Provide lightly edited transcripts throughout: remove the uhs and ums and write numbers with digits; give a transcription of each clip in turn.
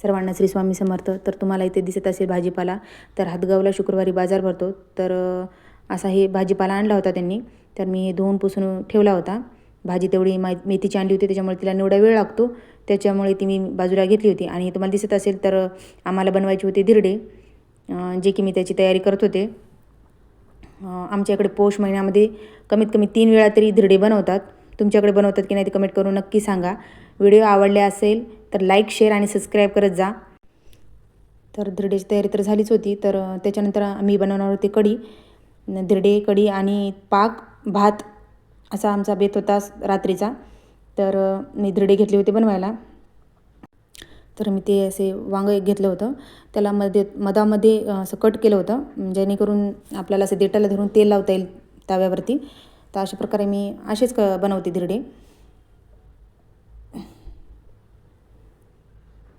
सर्वांना श्री स्वामी समर्थ. तर तुम्हाला इथे दिसत असेल भाजीपाला. तर हातगावला शुक्रवारी बाजार भरतो. तर असा हे भाजीपाला आणला होता त्यांनी. तर मी धुवून पुसून ठेवला होता. भाजी तेवढी मेथीची आणली होती, त्याच्यामुळे तिला एवढा वेळ लागतो, त्याच्यामुळे ती मी बाजूला घेतली होती. आणि तुम्हाला दिसत असेल तर आम्हाला बनवायची होती धिरडे, जे की मी त्याची तयारी करत होते. आमच्याकडे पौष महिन्यामध्ये कमीत कमी 3 वेळा तरी धिरडे बनवतात. तुमच्याकडे बनवतात की नाही ते कमेंट करून नक्की सांगा. व्हिडिओ आवडले असेल तर लाईक, शेअर आणि सबस्क्राईब करत जा. तर धिरड्याची तयारी तर झालीच होती. तर त्याच्यानंतर आम्ही बनवणार होते कढी, धिरडे, कढी आणि पाक, भात असा आमचा बेत होता रात्रीचा. तर मी धिरडे घेतले होते बनवायला. तर मी ते असे वांगं घेतलं होतं, त्याला मधामध्ये असं कट केलं होतं, जेणेकरून आपल्याला असं देठाला धरून तेल लावता येईल तव्यावरती. तर अशा प्रकारे मी असेच बनवते धिरडे.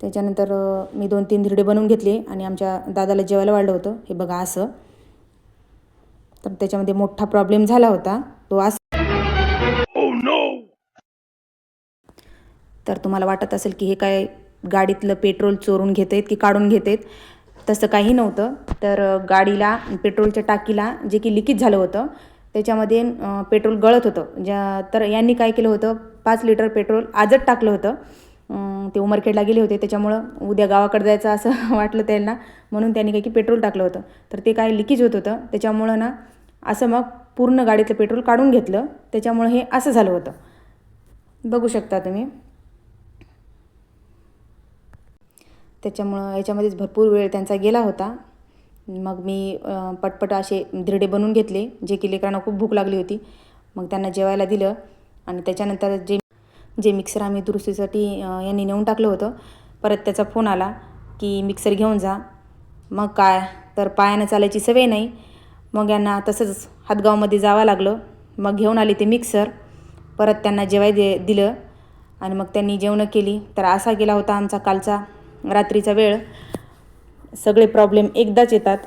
त्याच्यानंतर मी 2-3 धिरडे बनवून घेतले आणि आमच्या दादाला जेवायला वाढलं होतं. हे बघा असं. तर त्याच्यामध्ये मोठा प्रॉब्लेम झाला होता तो असं. तर तुम्हाला वाटत असेल की हे काय गाडीतलं पेट्रोल चोरून घेत आहेत की काढून घेत आहेत. तसं काही नव्हतं. तर गाडीला पेट्रोलच्या टाकीला जे की लिकेज झालं होतं, त्याच्यामध्ये पेट्रोल गळत होतं. तर यांनी काय केलं होतं, 5 लिटर पेट्रोल आजच टाकलं होतं. ते उमरखेडला गेले होते, त्याच्यामुळं उद्या गावाकडे जायचं असं वाटलं त्यांना, म्हणून त्यांनी काय की पेट्रोल टाकलं होतं. तर ते काय लिकेज होत होतं, त्याच्यामुळं ना असं मग पूर्ण गाडीतलं पेट्रोल काढून घेतलं, त्याच्यामुळं हे असं झालं होतं. बघू शकता तुम्ही. त्याच्यामुळं याच्यामध्येच भरपूर वेळ त्यांचा गेला होता. मग मी पटपट असे धिरडे बनवून घेतले, जे की लेकरांना खूप भूक लागली होती. मग त्यांना जेवायला दिलं. आणि त्याच्यानंतर जे मिक्सर आम्ही दुरुस्तीसाठी यांनी नेऊन टाकलं होतं, परत त्याचा फोन आला की मिक्सर घेऊन जा. मग काय तर पायानं चालायची सवय नाही, मग यांना तसंच हातगावमध्ये जावं लागलं. मग घेऊन आली ते मिक्सर, परत त्यांना दिलं आणि मग त्यांनी जेवणं केली. तर असा गेला होता आमचा कालचा रात्रीचा वेळ. सगळे प्रॉब्लेम एकदाच येतात.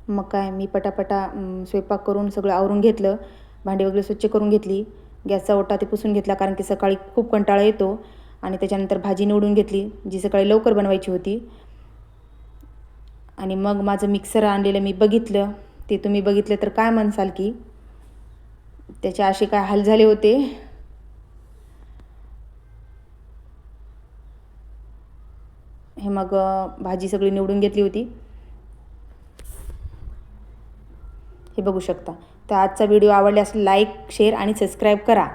मग काय मी पटापटा स्वयंपाक करून सगळं आवरून घेतलं, भांडी वगैरे स्वच्छ करून घेतली, गॅसचा ओटा ते पुसून घेतला, कारण की सकाळी खूप कंटाळा येतो. आणि त्याच्यानंतर भाजी निवडून घेतली, जी सकाळी लवकर बनवायची होती. आणि मग माझं मिक्सर आणलेलं मी बघितलं, ते तुम्ही बघितलं तर काय म्हणसाल की त्याचे असे काय हाल झाले होते. हे मग भाजी सगळी निवडून घेतली होती, हे बघू शकता. तर आजचा व्हिडिओ आवडल्यास लाईक, शेअर आणि सबस्क्राईब करा.